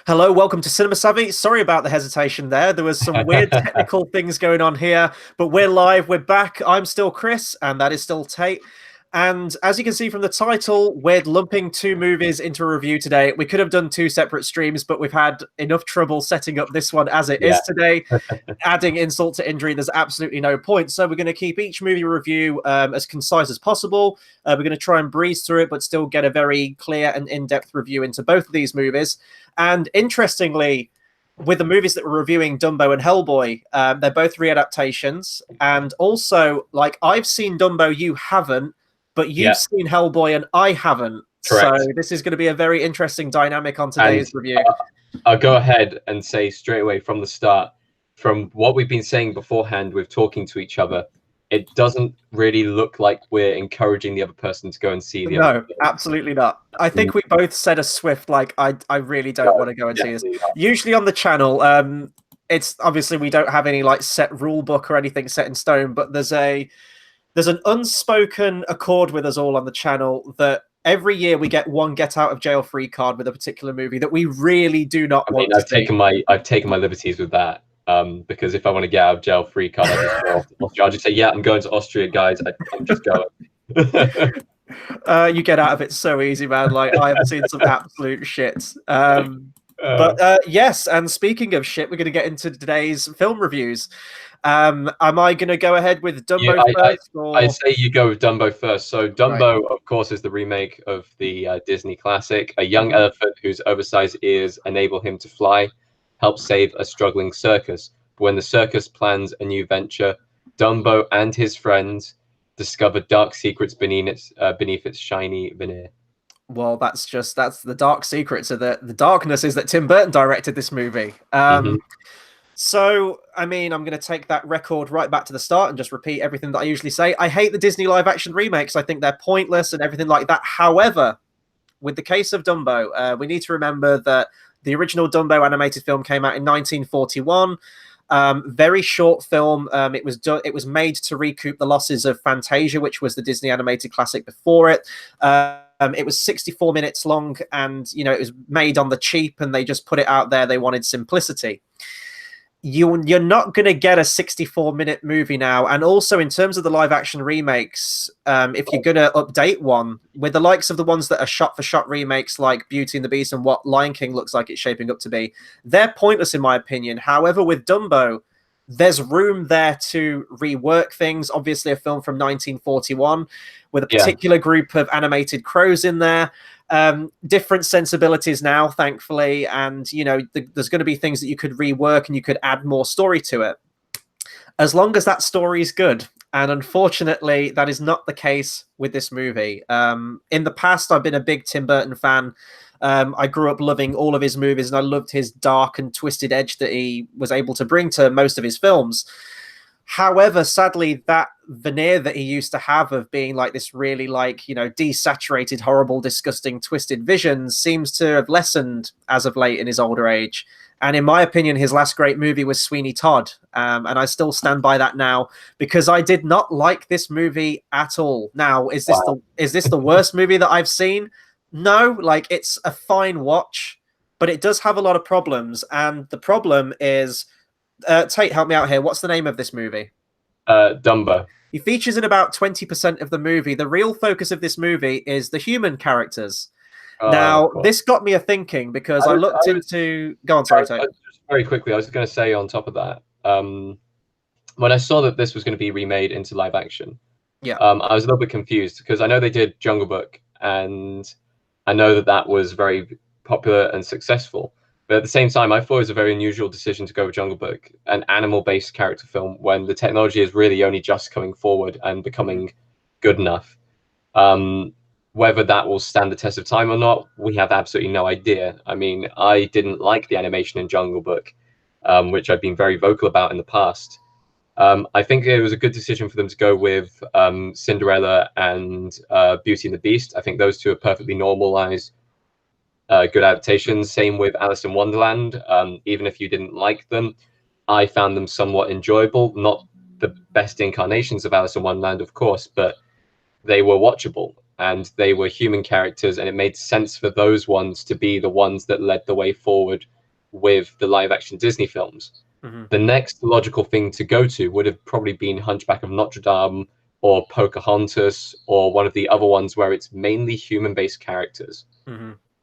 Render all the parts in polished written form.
Hello, welcome to Cinema Savvy. Sorry about the hesitation there. There was some weird technical things going on here, but we're live, we're back. I'm still Chris, and that is still Tate. And as you can see from the title, we're lumping two movies into a review today. We could have done two separate streams, but we've had enough trouble setting up this one as it is today. Adding insult to injury, there's absolutely no point. So we're going to keep each movie review as concise as possible. We're going to try and breeze through it, but still get a very clear and in-depth review into both of these movies. And interestingly, with the movies that we're reviewing, Dumbo and Hellboy, they're both readaptations. And also, like, I've seen Dumbo, you haven't, but you've seen Hellboy and I haven't. Correct. So this is going to be a very interesting dynamic on today's review. I'll go ahead and say straight away from the start, from what we've been saying beforehand with talking to each other, it doesn't really look like we're encouraging the other person to go and see the other. No, absolutely not. I think we both said a swift, like, I really don't want to go and see this. Usually on the channel, it's obviously we don't have any like set rule book or anything set in stone, but there's an unspoken accord with us all on the channel that every year we get one get out of jail free card with a particular movie that we really do not want to see. I've taken my liberties with that. Because if I want to get out of jail free card, I'll just say, yeah, I'm going to Austria, guys. I'm just going. You get out of it so easy, man. Like, I have seen some absolute shit. But yes, and speaking of shit, we're going to get into today's film reviews. Am I going to go ahead with Dumbo first? I say you go with Dumbo first. So Dumbo, of course, is the remake of the Disney classic. A young elephant whose oversized ears enable him to fly helps save a struggling circus. But when the circus plans a new venture, Dumbo and his friends discover dark secrets beneath its shiny veneer. Well, that's the dark secret. So the darkness is that Tim Burton directed this movie. So, I mean, I'm going to take that record right back to the start and just repeat everything that I usually say. I hate the Disney live-action remakes. I think they're pointless and everything like that. However, with the case of Dumbo, we need to remember that the original Dumbo animated film came out in 1941. Very short film. It was made to recoup the losses of Fantasia, which was the Disney animated classic before it. It was 64 minutes long, and it was made on the cheap, and they just put it out there. They wanted simplicity. You're not going to get a 64-minute movie now. And also in terms of the live action remakes, if you're going to update one with the likes of the ones that are shot for shot remakes like Beauty and the Beast and what Lion King looks like it's shaping up to be, they're pointless in my opinion. However, with Dumbo, there's room there to rework things. Obviously a film from 1941 with a particular group of animated crows in there. Different sensibilities now, thankfully, and there's going to be things that you could rework and you could add more story to it, as long as that story is good. And unfortunately, that is not the case with this movie. In the past, I've been a big Tim Burton fan. I grew up loving all of his movies, and I loved his dark and twisted edge that he was able to bring to most of his films. However, sadly, that veneer that he used to have of being like this really desaturated, horrible, disgusting, twisted vision seems to have lessened as of late in his older age. And in my opinion, his last great movie was Sweeney Todd. And I still stand by that now because I did not like this movie at all. Now, is this the worst movie that I've seen? No, like, it's a fine watch, but it does have a lot of problems. And the problem is... Tate, help me out here. What's the name of this movie? Dumbo. He features in about 20% of the movie. The real focus of this movie is the human characters. Now, this got me a thinking because I looked into... Go on, sorry, Tate. Just very quickly, I was going to say on top of that, when I saw that this was going to be remade into live action, I was a little bit confused because I know they did Jungle Book, and I know that was very popular and successful. But at the same time, I thought it was a very unusual decision to go with Jungle Book, an animal-based character film, when the technology is really only just coming forward and becoming good enough. Whether that will stand the test of time or not, we have absolutely no idea. I mean, I didn't like the animation in Jungle Book, which I've been very vocal about in the past. I think it was a good decision for them to go with Cinderella and Beauty and the Beast. I think those two are perfectly normalized. Good adaptations. Same with Alice in Wonderland. Even if you didn't like them, I found them somewhat enjoyable. Not the best incarnations of Alice in Wonderland, of course, but they were watchable. and they were human characters, and it made sense for those ones to be the ones that led the way forward with the live action Disney films. The next logical thing to go to would have probably been Hunchback of Notre Dame or Pocahontas or one of the other ones where it's mainly human-based characters.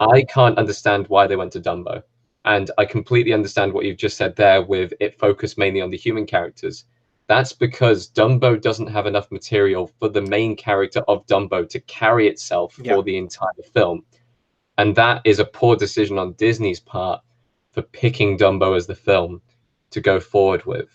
I can't understand why they went to Dumbo. And I completely understand what you've just said there with it focused mainly on the human characters. That's because Dumbo doesn't have enough material for the main character of Dumbo to carry itself for the entire film. And that is a poor decision on Disney's part for picking Dumbo as the film to go forward with.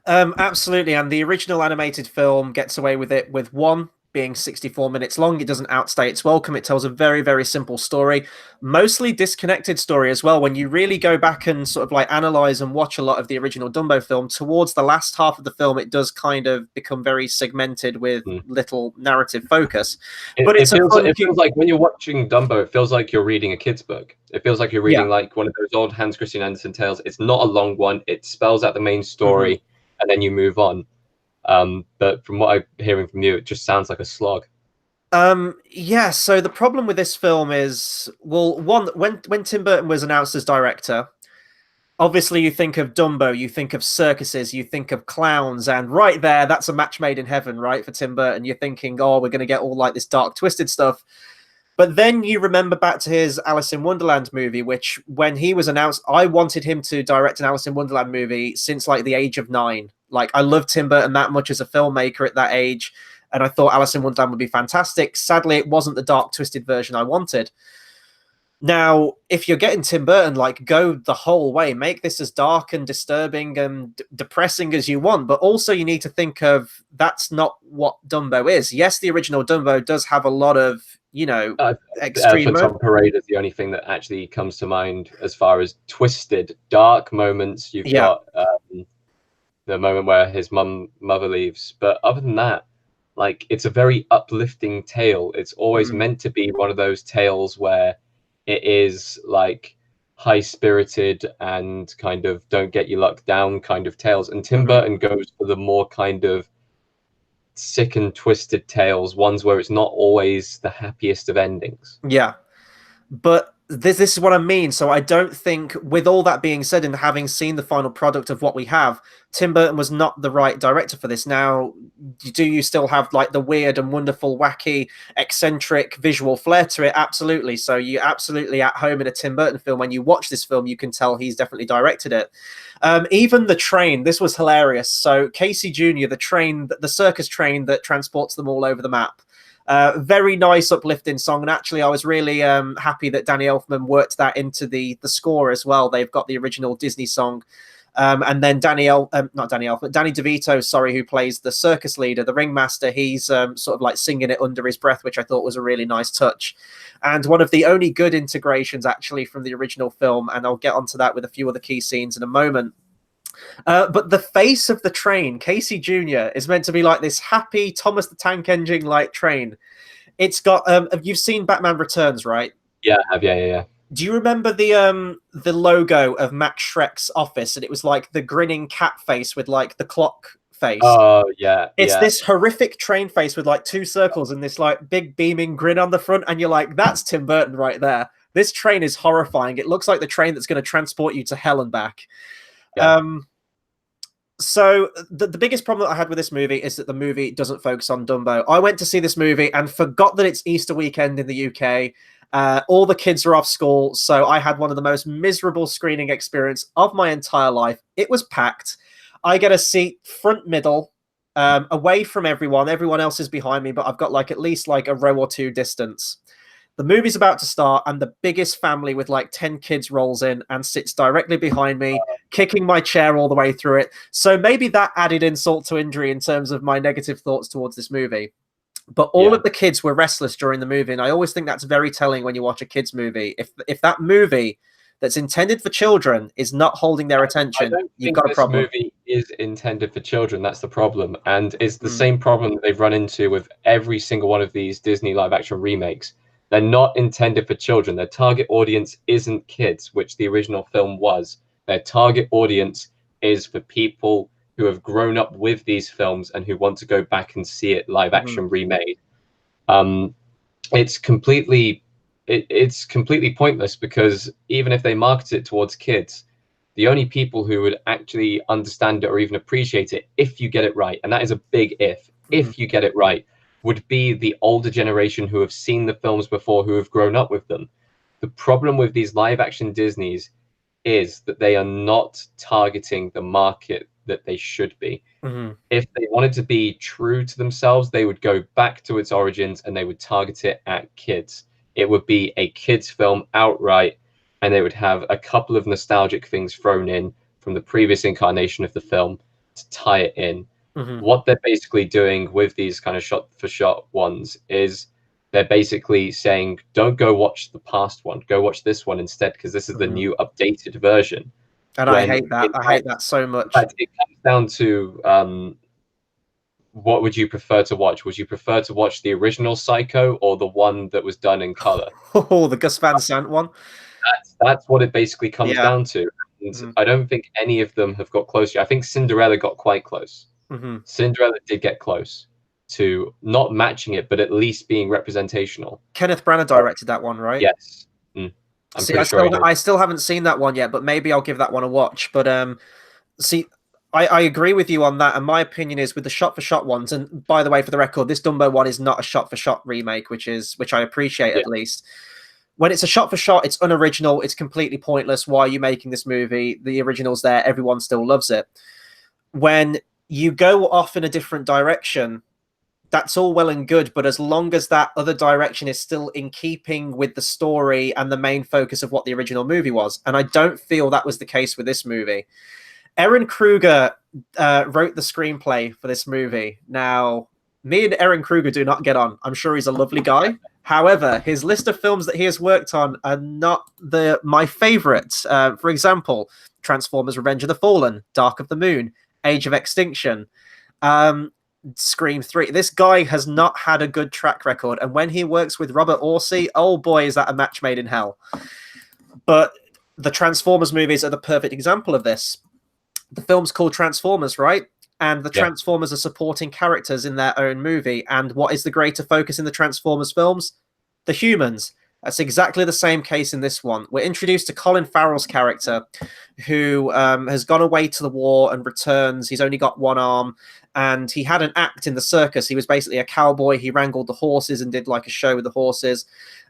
Absolutely, and the original animated film gets away with it with one being 64 minutes long. It doesn't outstay its welcome. It tells a very, very simple story, mostly disconnected story as well. When you really go back and sort of like analyze and watch a lot of the original Dumbo film, towards the last half of the film, it does kind of become very segmented with little narrative focus. But it feels like when you're watching Dumbo, it feels like you're reading a kid's book. It feels like you're reading like one of those old Hans Christian Andersen tales. It's not a long one. It spells out the main story and then you move on. But from what I'm hearing from you, it just sounds like a slog. Yeah, so the problem with this film is, well, one, when Tim Burton was announced as director, obviously you think of Dumbo, you think of circuses, you think of clowns, and right there, that's a match made in heaven, right, for Tim Burton. You're thinking, oh, we're going to get all like this dark, twisted stuff. But then you remember back to his Alice in Wonderland movie, which when he was announced, I wanted him to direct an Alice in Wonderland movie since like the age of 9. Like, I loved Tim Burton that much as a filmmaker at that age, and I thought Alice in Wonderland would be fantastic. Sadly, it wasn't the dark, twisted version I wanted. Now, if you're getting Tim Burton, like, go the whole way. Make this as dark and disturbing and depressing as you want, but also you need to think of that's not what Dumbo is. Yes, the original Dumbo does have a lot of, you know, extreme Tom Parade is the only thing that actually comes to mind as far as twisted, dark moments. You've got the moment where his mother leaves, but other than that, like, it's a very uplifting tale. It's always meant to be one of those tales where it is like high-spirited and kind of don't get your luck down kind of tales. And Tim Burton goes for the more kind of sick and twisted tales, ones where it's not always the happiest of endings. Yeah, but this is what I mean. So I don't think, with all that being said and having seen the final product of what we have, Tim Burton was not the right director for this. Now, do you still have like the weird and wonderful, wacky, eccentric visual flair to it? Absolutely. So you're absolutely at home in a Tim Burton film. When you watch this film, you can tell he's definitely directed it. Even the train, this was hilarious. So Casey Jr., the train, the circus train that transports them all over the map. Very nice, uplifting song, and actually, I was really happy that Danny Elfman worked that into the score as well. They've got the original Disney song, and then Danny DeVito, sorry, who plays the circus leader, the ringmaster. He's sort of like singing it under his breath, which I thought was a really nice touch, and one of the only good integrations actually from the original film. And I'll get onto that with a few other key scenes in a moment. But the face of the train, Casey Jr., is meant to be like this happy Thomas the Tank Engine like train. It's got you've seen Batman Returns, right? Yeah, I have. Yeah. Do you remember the logo of Max Schreck's office? And it was like the grinning cat face with like the clock face. Oh yeah. It's this horrific train face with like 2 circles and this like big beaming grin on the front, and you're like, that's Tim Burton right there. This train is horrifying. It looks like the train that's going to transport you to hell and back. Yeah. So the biggest problem that I had with this movie is that the movie doesn't focus on Dumbo. I went to see this movie and forgot that it's Easter weekend in the UK. All the kids are off school, so I had one of the most miserable screening experience of my entire life. It was packed. I get a seat front middle, away from everyone. Everyone else is behind me, but I've got like at least like a row or 2 distance. The movie's about to start, and the biggest family with like 10 kids rolls in and sits directly behind me, kicking my chair all the way through it. So maybe that added insult to injury in terms of my negative thoughts towards this movie. But all of the kids were restless during the movie, and I always think that's very telling when you watch a kids movie. If that movie that's intended for children is not holding their attention, you've got a problem. This movie is intended for children. That's the problem, and it's the same problem that they've run into with every single one of these Disney live-action remakes. They're not intended for children. Their target audience isn't kids, which the original film was. Their target audience is for people who have grown up with these films and who want to go back and see it live action remade. it's completely pointless, because even if they market it towards kids, the only people who would actually understand it or even appreciate it, if you get it right, and that is a big if you get it right, would be the older generation who have seen the films before, who have grown up with them. The problem with these live action Disneys is that they are not targeting the market that they should be. If they wanted to be true to themselves, they would go back to its origins and they would target it at kids. It would be a kids' film outright, and they would have a couple of nostalgic things thrown in from the previous incarnation of the film to tie it in. What they're basically doing with these kind of shot-for-shot ones is they're basically saying, don't go watch the past one, go watch this one instead, because this is the new updated version. And I hate that. I hate that so much. In fact, it comes down to what would you prefer to watch? Would you prefer to watch the original Psycho or the one that was done in color? Oh, the Gus Van Sant one. That's what it basically comes down to. And I don't think any of them have got close. I think Cinderella got quite close. Cinderella did get close to not matching it, but at least being representational. Kenneth Branagh directed that one, right? Yes. See, I still haven't seen that one yet, but maybe I'll give that one a watch. But see, I agree with you on that, and my opinion is with the shot-for-shot ones. And by the way, for the record, this Dumbo one is not a shot-for-shot remake, which I appreciate at least. When it's a shot-for-shot, it's unoriginal, it's completely pointless. Why are you making this movie? The original's there, everyone still loves it. When you go off in a different direction, that's all well and good, but as long as that other direction is still in keeping with the story and the main focus of what the original movie was. And I don't feel that was the case with this movie. Aaron Kruger wrote the screenplay for this movie. Now, me and Aaron Kruger do not get on. I'm sure he's a lovely guy. However, his list of films that he has worked on are not my favorites. For example, Transformers: Revenge of the Fallen, Dark of the Moon, Age of Extinction, Scream 3. This guy has not had a good track record, and when he works with Robert Orsi, oh boy, is that a match made in hell. But the Transformers movies are the perfect example of this. The film's called Transformers, right? And the Transformers are supporting characters in their own movie. And what is the greater focus in the Transformers films? The humans. That's exactly the same case in this one. We're introduced to Colin Farrell's character, who has gone away to the war and returns. He's only got one arm, and he had an act in the circus. He was basically a cowboy. He wrangled the horses and did like a show with the horses.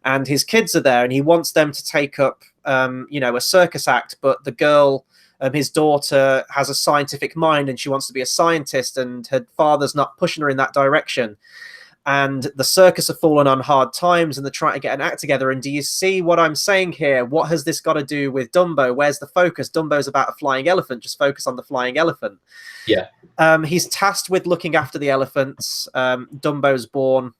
And his kids are there, and he wants them to take up, a circus act. But the girl, his daughter, has a scientific mind, and she wants to be a scientist, and her father's not pushing her in that direction. And the circus have fallen on hard times, and they're trying to get an act together. And do you see what I'm saying here? What has this got to do with Dumbo? Where's the focus? Dumbo's about a flying elephant. Just focus on the flying elephant. Yeah. He's tasked with looking after the elephants. Dumbo's born.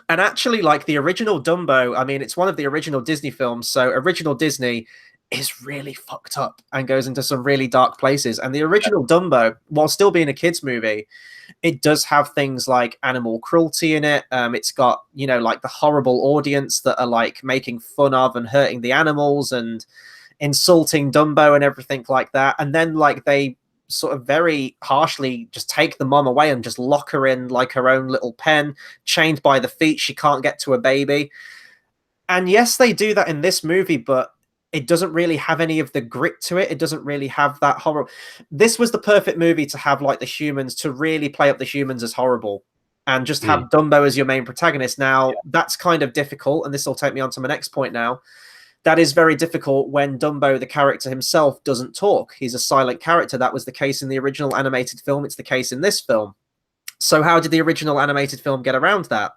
And actually, like the original Dumbo, I mean, it's one of the original Disney films. So original Disney is really fucked up and goes into some really dark places. And the original Dumbo, while still being a kid's movie, it does have things like animal cruelty in it. It's got, like the horrible audience that are like making fun of and hurting the animals and insulting Dumbo and everything like that. And then like they sort of very harshly just take the mom away and just lock her in like her own little pen, chained by the feet. She can't get to a baby. And yes, they do that in this movie, but it doesn't really have any of the grit to it. It doesn't really have that horror. This was the perfect movie to have like the humans, to really play up the humans as horrible and just have Dumbo as your main protagonist. Now, that's kind of difficult, and this will take me on to my next point now. That is very difficult when Dumbo, the character himself, doesn't talk. He's a silent character. That was the case in the original animated film. It's the case in this film. So how did the original animated film get around that?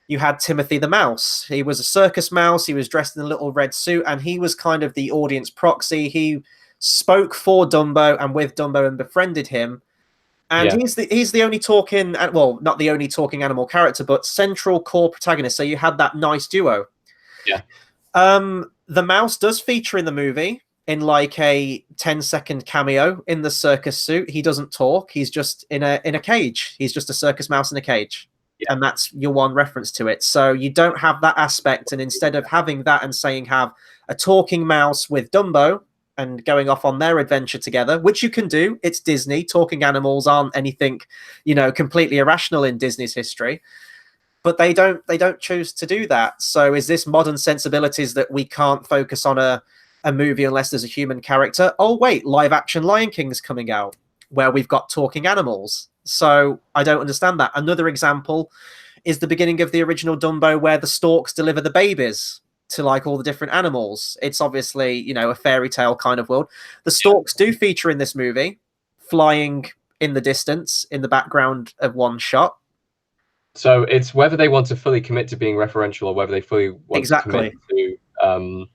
You had Timothy the Mouse. He was a circus mouse. He was dressed in a little red suit, and he was kind of the audience proxy. He spoke for Dumbo and with Dumbo and befriended him. And he's the only talking, well, not the only talking animal character, but central core protagonist. So you had that nice duo. Yeah. The mouse does feature in the movie in like a 10-second cameo in the circus suit. He doesn't talk. He's just in a cage. He's just a circus mouse in a cage. And that's your one reference to it. So you don't have that aspect. And instead of having that and saying have a talking mouse with Dumbo and going off on their adventure together, which you can do. It's Disney. Talking animals aren't anything, completely irrational in Disney's history. but they don't choose to do that. So is this modern sensibilities that we can't focus on a movie unless there's a human character? Oh wait, live action Lion King's coming out where we've got talking animals. So I don't understand that. Another example is the beginning of the original Dumbo, where the storks deliver the babies to like all the different animals. It's obviously, you know, a fairy tale kind of world. The storks do feature in this movie, flying in the distance in the background of one shot. So it's whether they want to fully commit to being referential or whether they fully want to commit to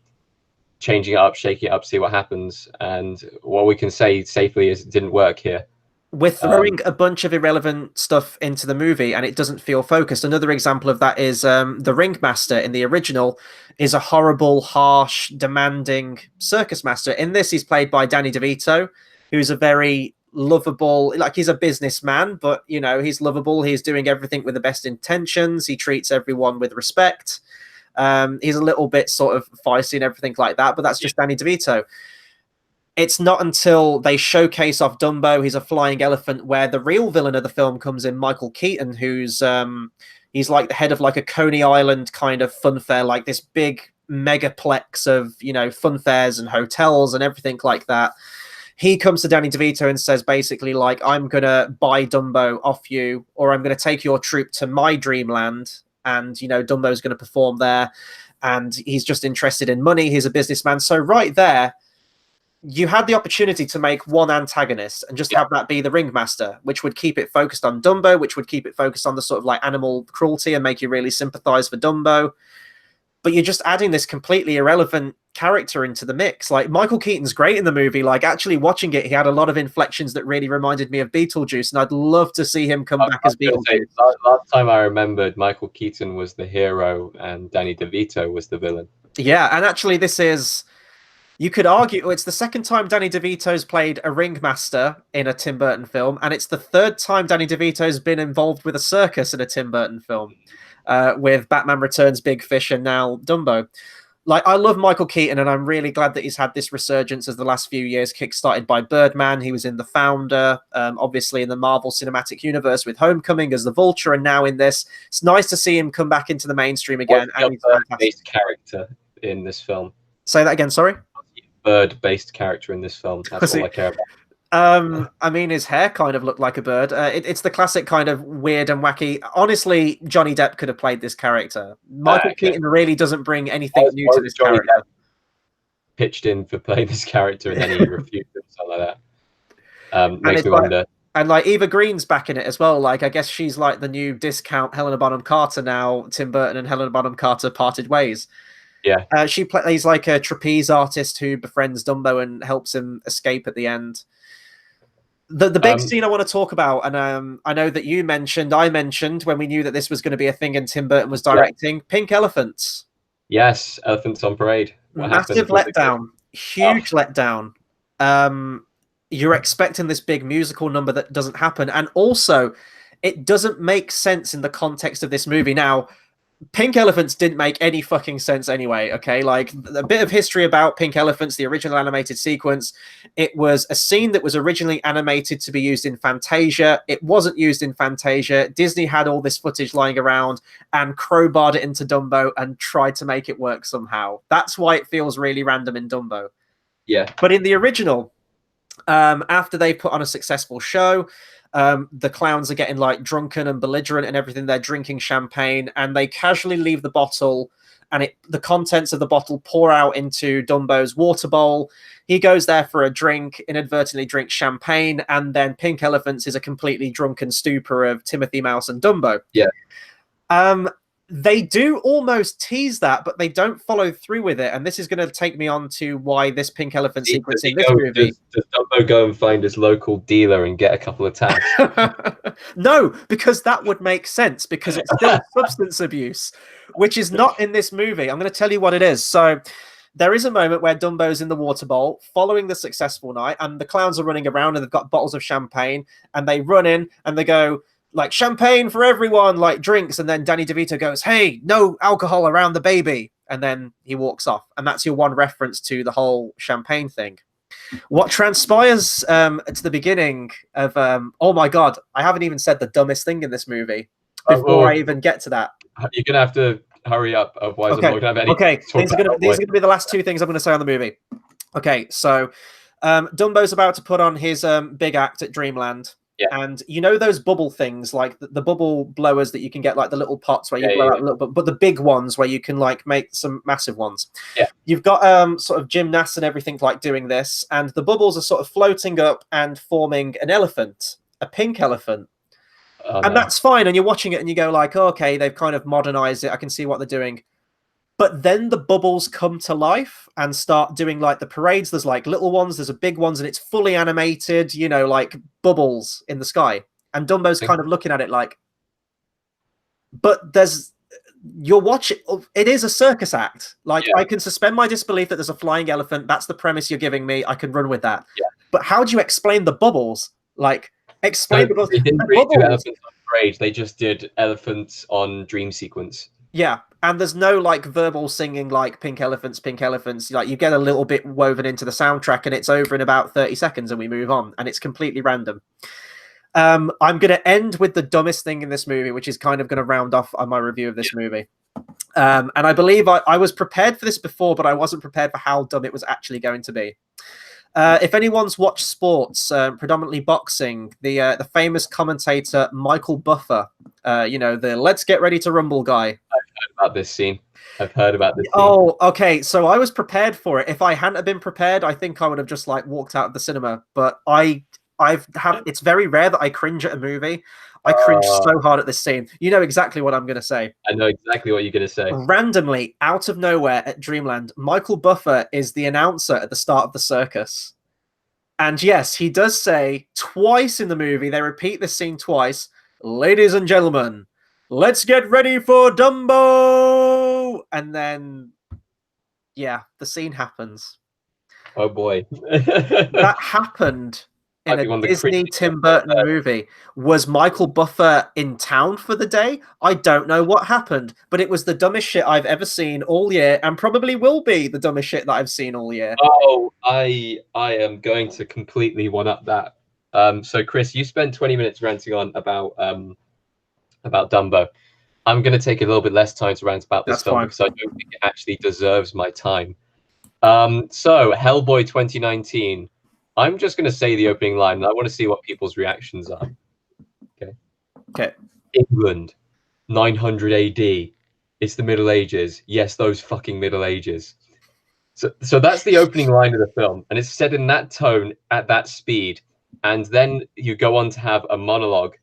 changing it up, shaking it up, see what happens. And what we can say safely is it didn't work here. We're throwing a bunch of irrelevant stuff into the movie and it doesn't feel focused. Another example of that is the ringmaster in the original is a horrible, harsh, demanding circus master. In this, he's played by Danny DeVito, who's a very lovable, like he's a businessman, but, you know, he's lovable. He's doing everything with the best intentions. He treats everyone with respect. He's a little bit sort of feisty and everything like that, but that's just Danny DeVito. It's not until they showcase off Dumbo, he's a flying elephant, where the real villain of the film comes in, Michael Keaton, who's he's like the head of like a Coney Island kind of fun fair, like this big megaplex of, you know, fun fairs and hotels and everything like that. He comes to Danny DeVito and says basically like, I'm going to buy Dumbo off you, or I'm going to take your troupe to my dreamland. And, you know, Dumbo's going to perform there. And he's just interested in money. He's a businessman. So right there, you had the opportunity to make one antagonist and just have that be the ringmaster, which would keep it focused on Dumbo, which would keep it focused on the sort of like animal cruelty and make you really sympathize for Dumbo. But you're just adding this completely irrelevant character into the mix. Like, Michael Keaton's great in the movie. Like, actually watching it, he had a lot of inflections that really reminded me of Beetlejuice, and I'd love to see him come back as Beetlejuice. Last time I remembered, Michael Keaton was the hero and Danny DeVito was the villain. Yeah, and actually this is... You could argue it's the second time Danny DeVito's played a ringmaster in a Tim Burton film, and it's the third time Danny DeVito's been involved with a circus in a Tim Burton film, with Batman Returns, Big Fish, and now Dumbo. Like, I love Michael Keaton, and I'm really glad that he's had this resurgence as the last few years, kickstarted by Birdman. He was in The Founder, obviously in the Marvel Cinematic Universe with Homecoming as the Vulture, and now in this. It's nice to see him come back into the mainstream again. What's the bird-based character in this film? Say that again, sorry? Bird-based character in this film. That's all I care about. I mean, his hair kind of looked like a bird. It's the classic kind of weird and wacky. Honestly, Johnny Depp could have played this character. Michael Keaton really doesn't bring anything new to this character. Depp pitched in for playing this character and then he refused it, something like that. Makes me wonder. And like Eva Green's back in it as well. Like, I guess she's like the new discount Helena Bonham Carter now. Tim Burton and Helena Bonham Carter parted ways. Yeah, she plays like a trapeze artist who befriends Dumbo and helps him escape at the end. The big scene I want to talk about, and I know that I mentioned when we knew that this was going to be a thing and Tim Burton was directing, Pink Elephants. Yes, Elephants on Parade. Massive letdown, huge letdown. You're expecting this big musical number that doesn't happen, and also it doesn't make sense in the context of this movie. Now, Pink Elephants didn't make any fucking sense anyway, okay? Like, a bit of history about Pink Elephants, the original animated sequence. It was a scene that was originally animated to be used in Fantasia. It wasn't used in Fantasia. Disney had all this footage lying around and crowbarred it into Dumbo and tried to make it work somehow. That's why it feels really random in Dumbo. Yeah. But in the original, after they put on a successful show, the clowns are getting like drunken and belligerent and everything. They're drinking champagne and they casually leave the bottle, and the contents of the bottle pour out into Dumbo's water bowl. He goes there for a drink, inadvertently drinks champagne, and then Pink Elephants is a completely drunken stupor of Timothy Mouse and Dumbo. Yeah. They do almost tease that, but they don't follow through with it. And this is going to take me on to why this Pink Elephant sequence in this movie. Does Dumbo go and find his local dealer and get a couple of tags? No, because that would make sense, because it's still substance abuse, which is not in this movie. I'm going to tell you what it is. So there is a moment where Dumbo's in the water bowl following the successful night, and the clowns are running around and they've got bottles of champagne, and they run in and they go, like, champagne for everyone, like drinks. And then Danny DeVito goes, hey, no alcohol around the baby. And then he walks off. And that's your one reference to the whole champagne thing. What transpires at the beginning of, oh my God, I haven't even said the dumbest thing in this movie before I even get to that. You're gonna have to hurry up, otherwise I'm not Okay. gonna have any Okay. to talk about These are gonna be the last two things I'm gonna say on the movie. Okay, so Dumbo's about to put on his big act at Dreamland. Yeah. And you know those bubble things, like the bubble blowers that you can get, like the little pots where you blow out a little, but the big ones where you can like make some massive ones. Yeah. You've got sort of gymnasts and everything like doing this, and the bubbles are sort of floating up and forming an elephant, a pink elephant. Oh, and no. that's fine. And you're watching it and you go like, oh, okay, they've kind of modernized it. I can see what they're doing. But then the bubbles come to life and start doing like the parades. There's like little ones, there's a big ones, and it's fully animated, you know, like bubbles in the sky. And Dumbo's kind of looking at it like, but you're watching, it is a circus act. Like, I can suspend my disbelief that there's a flying elephant. That's the premise you're giving me. I can run with that. Yeah. But how do you explain the bubbles? Like, explain the bubbles. They didn't really do elephants on parade. They just did elephants on dream sequence. Yeah, and there's no like verbal singing like pink elephants, pink elephants. Like you get a little bit woven into the soundtrack and it's over in about 30 seconds and we move on and it's completely random. I'm going to end with the dumbest thing in this movie, which is kind of going to round off on my review of this movie. And I believe I was prepared for this before, but I wasn't prepared for how dumb it was actually going to be. If anyone's watched sports, predominantly boxing, the famous commentator Michael Buffer, you know, the "Let's get ready to rumble" guy. I've heard about this scene. Oh, okay. So I was prepared for it. If I hadn't been prepared, I think I would have just like walked out of the cinema. But it's very rare that I cringe at a movie. I cringe so hard at this scene. You know exactly what I'm going to say. I know exactly what you're going to say. Randomly, out of nowhere at Dreamland, Michael Buffer is the announcer at the start of the circus. And yes, he does say twice in the movie, they repeat this scene twice, "Ladies and gentlemen, let's get ready for Dumbo!" And then, yeah, the scene happens. Oh boy. That happened in a Disney Tim Burton movie. Was Michael Buffer in town for the day? I don't know what happened, but it was the dumbest shit I've ever seen all year, and probably will be the dumbest shit that I've seen all year. Oh, I am going to completely one-up that. So Chris, you spent 20 minutes ranting on about Dumbo. I'm going to take a little bit less time to rant about this film because I don't think it actually deserves my time. So Hellboy 2019. I'm just going to say the opening line, and I want to see what people's reactions are. Okay. England, 900 AD. It's the Middle Ages. Yes, those fucking Middle Ages. So that's the opening line of the film, and it's said in that tone at that speed. And then you go on to have a monologue,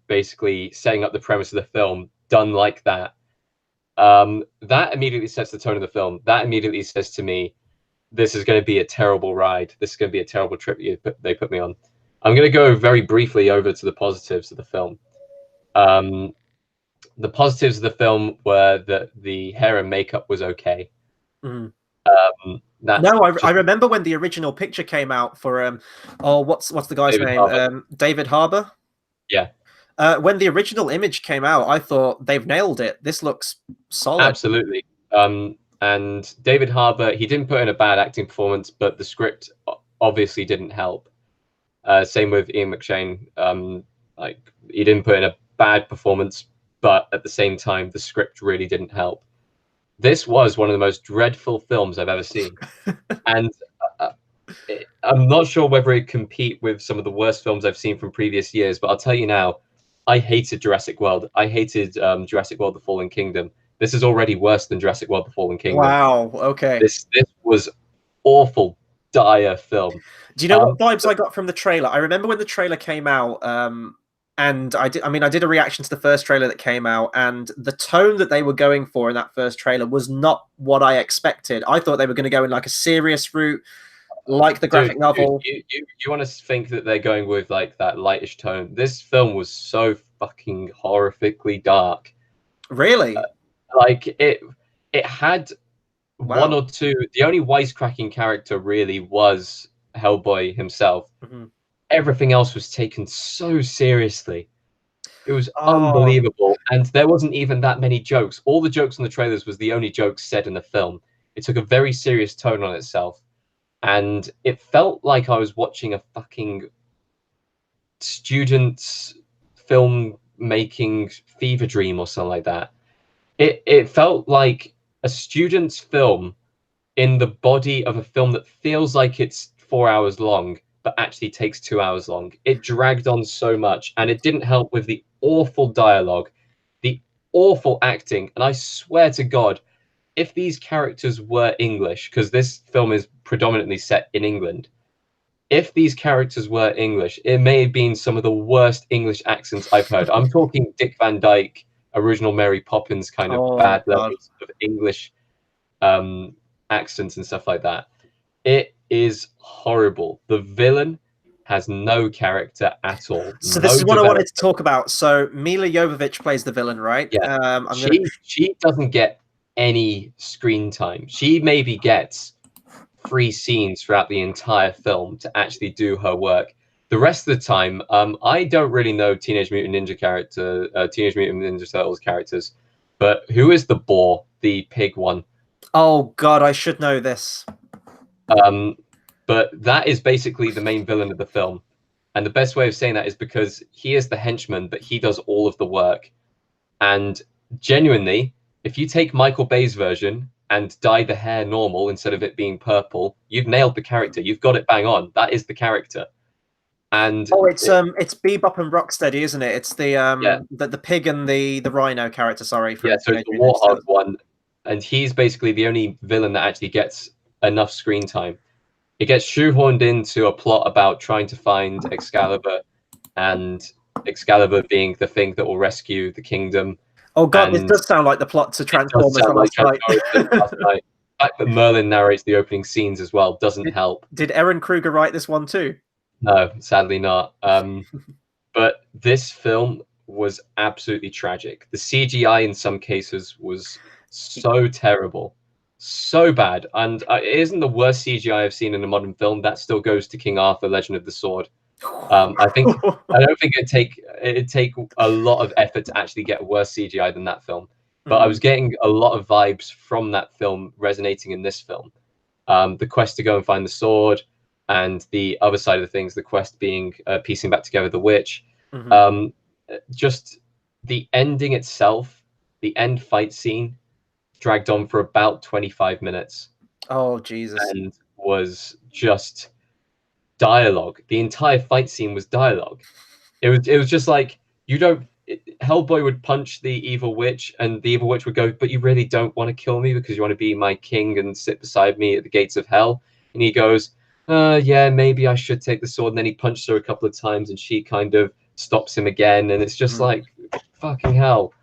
basically setting up the premise of the film, done like that. That immediately sets the tone of the film. That immediately says to me, this is going to be a terrible ride. This is going to be a terrible trip they put me on. I'm going to go very briefly over to the positives of the film. The positives of the film were that the hair and makeup was okay. Mm. I remember when the original picture came out for what's the guy's name? David Harbour. Yeah. When the original image came out, I thought they've nailed it. This looks solid. Absolutely. And David Harbour, he didn't put in a bad acting performance, but the script obviously didn't help. Same with Ian McShane. Like he didn't put in a bad performance, but at the same time, the script really didn't help. This was one of the most dreadful films I've ever seen, and I'm not sure whether it compete with some of the worst films I've seen from previous years. But I'll tell you now, I hated Jurassic World. I hated Jurassic World: The Fallen Kingdom. This is already worse than Jurassic World: The Fallen Kingdom. Wow. Okay. This was awful, dire film. Do you know what vibes I got from the trailer? I remember when the trailer came out, and I did a reaction to the first trailer that came out, and the tone that they were going for in that first trailer was not what I expected. I thought they were going to go in like a serious route, like the graphic novel. You want to think that they're going with like that lightish tone. This film was so fucking horrifically dark. Really? Like it had one or two. The only wisecracking character really was Hellboy himself. Mm-hmm. Everything else was taken so seriously. It was unbelievable, and there wasn't even that many jokes. All the jokes in the trailers was the only jokes said in the film. It took a very serious tone on itself, and it felt like I was watching a fucking student's film making Fever Dream or something like that. It felt like a student's film in the body of a film that feels like it's 4 hours long, but actually takes 2 hours long. It dragged on so much, and it didn't help with the awful dialogue, the awful acting. And I swear to God, if these characters were English, because this film is predominantly set in England, if these characters were English, it may have been some of the worst English accents I've heard. I'm talking Dick Van Dyke, original Mary Poppins kind of bad levels of English accents and stuff like that. It is horrible. The villain has no character at all. So this is what I wanted to talk about. So Mila Jovovich plays the villain, right? Yeah. She doesn't get any screen time. She maybe gets 3 scenes throughout the entire film to actually do her work. The rest of the time, I don't really know Teenage Mutant Ninja Turtles characters, but who is the boar, the pig one? Oh God, I should know this. But that is basically the main villain of the film, and the best way of saying that is because he is the henchman, but he does all of the work. And genuinely, if you take Michael Bay's version and dye the hair normal instead of it being purple, you've nailed the character. You've got it bang on. That is the character. And it's Bebop and Rocksteady, isn't it? It's the pig and the rhino character. Sorry, so it's the warthog one, and he's basically the only villain that actually gets enough screen time. It gets shoehorned into a plot about trying to find Excalibur, and Excalibur being the thing that will rescue the kingdom. Oh God, this does sound like the plot to Transformers the Last Night. The fact that Merlin narrates the opening scenes as well doesn't help. Did Aaron Kruger write this one too? No, sadly not. But this film was absolutely tragic. The CGI in some cases was so terrible, so bad, and it isn't the worst CGI I've seen in a modern film. That still goes to King Arthur: Legend of the Sword. I don't think it'd take a lot of effort to actually get worse CGI than that film. But I was getting a lot of vibes from that film resonating in this film. The quest to go and find the sword, and the other side of the things, the quest being piecing back together the witch. Just the ending itself, the end fight scene, dragged on for about 25 minutes. Oh Jesus! And was just dialogue. The entire fight scene was dialogue. It was just like, Hellboy would punch the evil witch, and the evil witch would go, "But you really don't want to kill me because you want to be my king and sit beside me at the gates of hell." And he goes, "Yeah, maybe I should take the sword." And then he punches her a couple of times, and she kind of stops him again, and it's just like, fucking hell.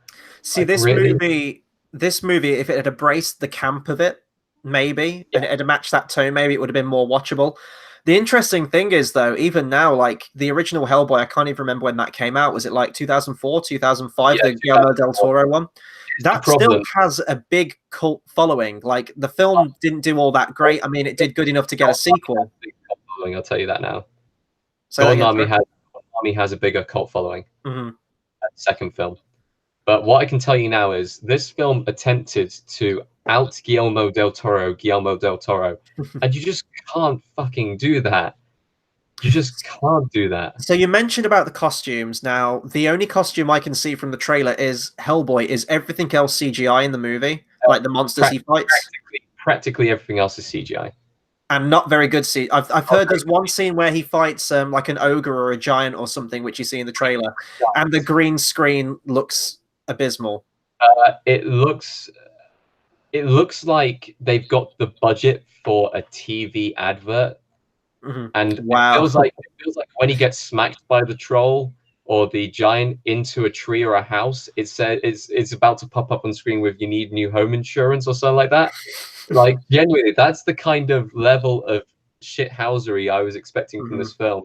See, like, this movie, if it had embraced the camp of it, maybe, and it had matched that tone, maybe it would have been more watchable. The interesting thing is, though, even now, like the original Hellboy, I can't even remember when that came out. Was it like 2004, 2005, the Guillermo del Toro one? That still has a big cult following. Like, the film didn't do all that great. I mean, it did good enough to get a sequel. I'll tell you that now. Golden Army has a bigger cult following. The second film. But what I can tell you now is this film attempted to out Guillermo del Toro, and you just can't fucking do that. You just can't do that. So you mentioned about the costumes. Now, the only costume I can see from the trailer is Hellboy. Is everything else CGI in the movie? Like the monsters he fights? Practically everything else is CGI. And not very good. I've heard there's one scene where he fights like an ogre or a giant or something, which you see in the trailer, and the green screen looks abysmal. It looks like they've got the budget for a TV advert, and it feels like when he gets smacked by the troll or the giant into a tree or a house, it's about to pop up on screen with "You need new home insurance" or something like that. Like, genuinely, that's the kind of level of shithousery I was expecting from this film.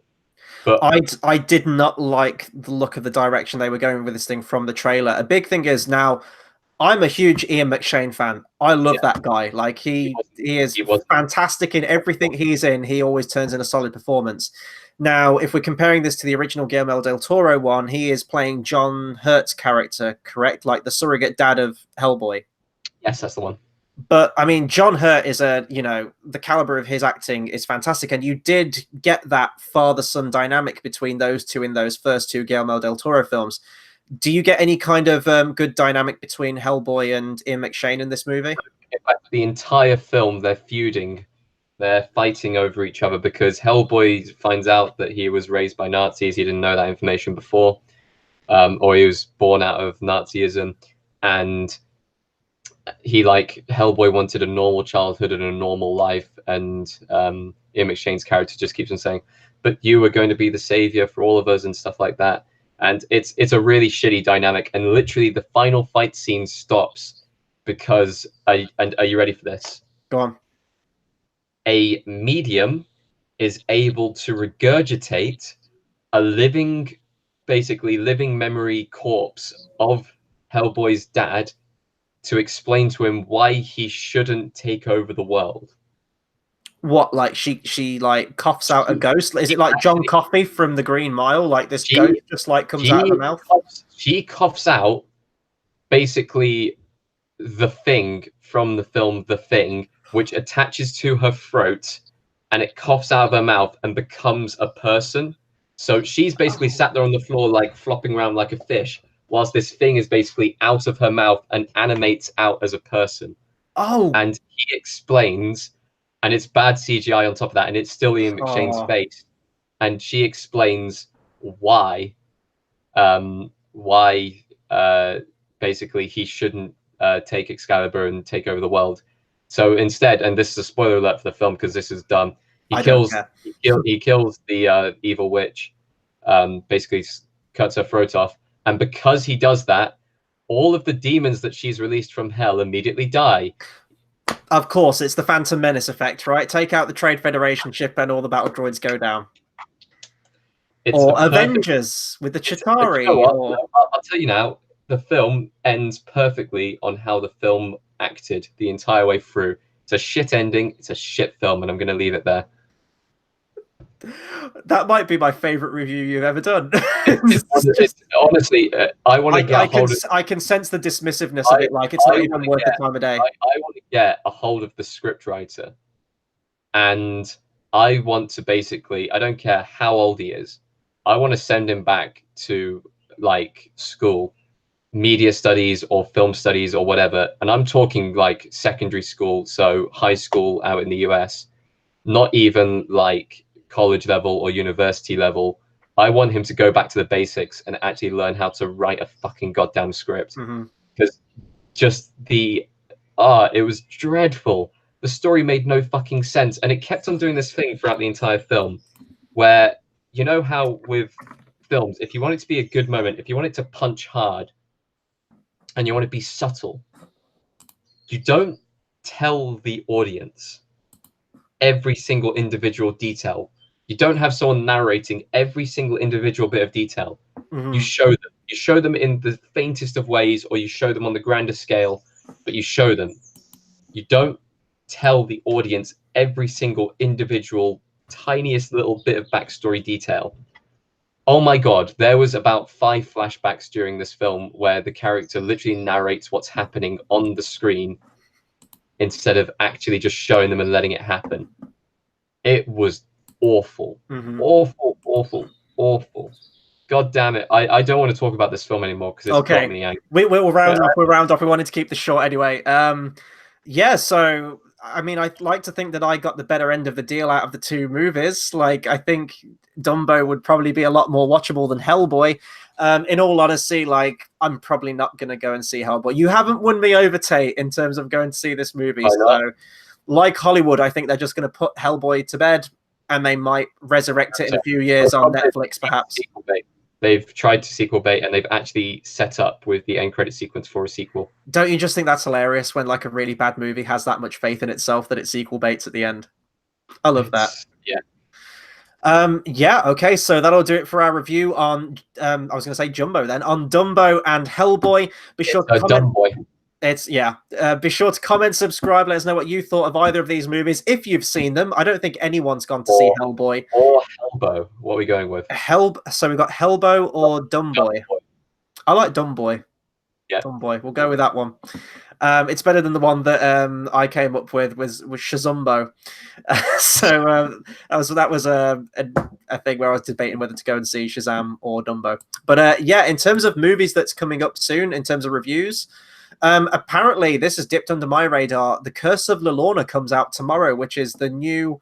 But I did not like the look of the direction they were going with this thing from the trailer. A big thing is, now I'm a huge Ian McShane fan. I love that guy. Like, he is fantastic in everything he's in. He always turns in a solid performance. Now, if we're comparing this to the original Guillermo del Toro one, he is playing John Hurt's character, correct? Like the surrogate dad of Hellboy. Yes, that's the one. But I mean, John Hurt is the caliber of his acting is fantastic, and you did get that father-son dynamic between those two in those first two Guillermo del Toro films. Do you get any kind of good dynamic between Hellboy and Ian McShane in this movie? In fact, the entire film, they're feuding. They're fighting over each other because Hellboy finds out that he was raised by Nazis. He didn't know that information before, or he was born out of Nazism, and Hellboy wanted a normal childhood and a normal life, and Ian McShane's character just keeps on saying, "But you are going to be the savior for all of us," and stuff like that. And it's a really shitty dynamic. And literally, the final fight scene stops because are you ready for this? Go on. A medium is able to regurgitate a basically living memory corpse of Hellboy's dad to explain to him why he shouldn't take over the world. What, like she like coughs out a ghost? Is it like John Coffey from the Green Mile? Like this ghost just like comes out of her mouth? She coughs out basically the thing from the film The Thing, which attaches to her throat, and it coughs out of her mouth and becomes a person. So she's basically sat there on the floor, like flopping around like a fish, whilst this thing is basically out of her mouth and animates out as a person. Oh. And he explains, and it's bad CGI on top of that, and it's still Ian McShane's face. And she explains why basically he shouldn't take Excalibur and take over the world. So instead, and this is a spoiler alert for the film because this is done, he kills the evil witch, basically cuts her throat off. And because he does that, all of the demons that she's released from hell immediately die. Of course, it's the Phantom Menace effect, right? Take out the Trade Federation ship and all the battle droids go down. Or Avengers with the Chitauri. I'll tell you now, the film ends perfectly on how the film acted the entire way through. It's a shit ending, it's a shit film, and I'm going to leave it there. That might be my favorite review you've ever done. Honestly, I want to get hold of... I can sense the dismissiveness of it, like it's not even worth the time of day. I want to get a hold of the scriptwriter, and I want to basically, I don't care how old he is, I want to send him back to like school, media studies or film studies or whatever, and I'm talking like secondary school, so high school out in the US, not even like college level or university level. I want him to go back to the basics and actually learn how to write a fucking goddamn script. Because just it was dreadful. The story made no fucking sense, and it kept on doing this thing throughout the entire film where, you know how with films, if you want it to be a good moment, if you want it to punch hard and you want to be subtle, you don't tell the audience every single individual detail. You don't have someone narrating every single individual bit of detail. You show them. You show them in the faintest of ways, or you show them on the grander scale, but you show them. You don't tell the audience every single individual tiniest little bit of backstory detail. Oh my god, there was about 5 flashbacks during this film where the character literally narrates what's happening on the screen instead of actually just showing them and letting it happen. It was awful. Awful. God damn it. I don't want to talk about this film anymore because it's got me angry. We'll round off. We'll round off. We wanted to keep this short anyway. Yeah, so I mean, I'd like to think that I got the better end of the deal out of the two movies. Like, I think Dumbo would probably be a lot more watchable than Hellboy. In all honesty, like, I'm probably not going to go and see Hellboy. You haven't won me over, Tate, in terms of going to see this movie. So, like Hollywood, I think they're just going to put Hellboy to bed, and they might resurrect it in a few years on Netflix, perhaps. They've tried to sequel bait, and they've actually set up with the end credit sequence for a sequel. Don't you just think that's hilarious when like a really bad movie has that much faith in itself that it sequel baits at the end? I love that. Yeah. Yeah. Okay. So that'll do it for our review on. I was going to say Jumbo then on Dumbo and Hellboy. Be sure to comment. Be sure to comment, subscribe, let us know what you thought of either of these movies if you've seen them. I don't think anyone's gone to see Hellboy or Hellboy. What are we going with? So we've got Hellboy or Dumboy. I like Dumboy. Yeah. Tomboy. We'll go with that one. It's better than the one that I came up with was Shazumbo. So that was a thing where I was debating whether to go and see Shazam or Dumbo. But yeah, in terms of movies that's coming up soon, in terms of reviews, apparently this has dipped under my radar. The Curse of La Lorna comes out tomorrow, which is the new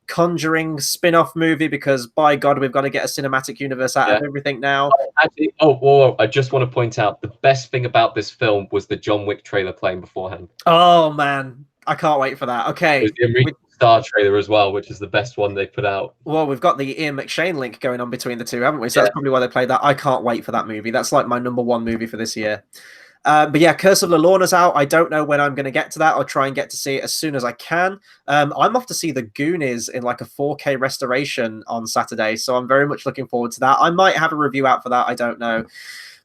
Conjuring spin-off movie, because by God, we've got to get a cinematic universe out of everything now. Actually, whoa, I just want to point out the best thing about this film was the John Wick trailer playing beforehand. Oh man, I can't wait for that. Okay, there's the original Star trailer as well, which is the best one they put out. Well, we've got the Ian McShane link going on between the two, haven't we? So that's probably why they played that. I can't wait for that movie. That's like my #1 movie for this year. But yeah, Curse of La Lorna's out. I don't know when I'm going to get to that. I'll try and get to see it as soon as I can. I'm off to see The Goonies in like a 4K restoration on Saturday, so I'm very much looking forward to that. I might have a review out for that. I don't know.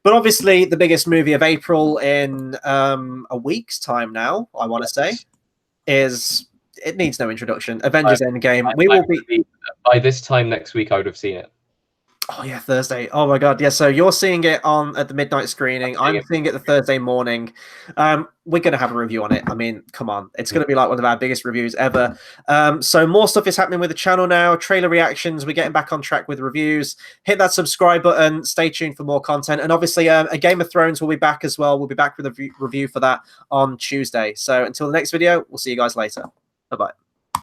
But obviously, the biggest movie of April in a week's time now, I want to say, is... It needs no introduction. Avengers Endgame. We will be... By this time next week, I would have seen it. Oh yeah, Thursday. Oh my God, yeah. So you're seeing it at the midnight screening. I'm seeing it the Thursday morning. We're gonna have a review on it. I mean, come on, it's gonna be like one of our biggest reviews ever. So more stuff is happening with the channel now. Trailer reactions. We're getting back on track with reviews. Hit that subscribe button. Stay tuned for more content. And obviously, a Game of Thrones will be back as well. We'll be back with a review for that on Tuesday. So until the next video, we'll see you guys later. Bye bye.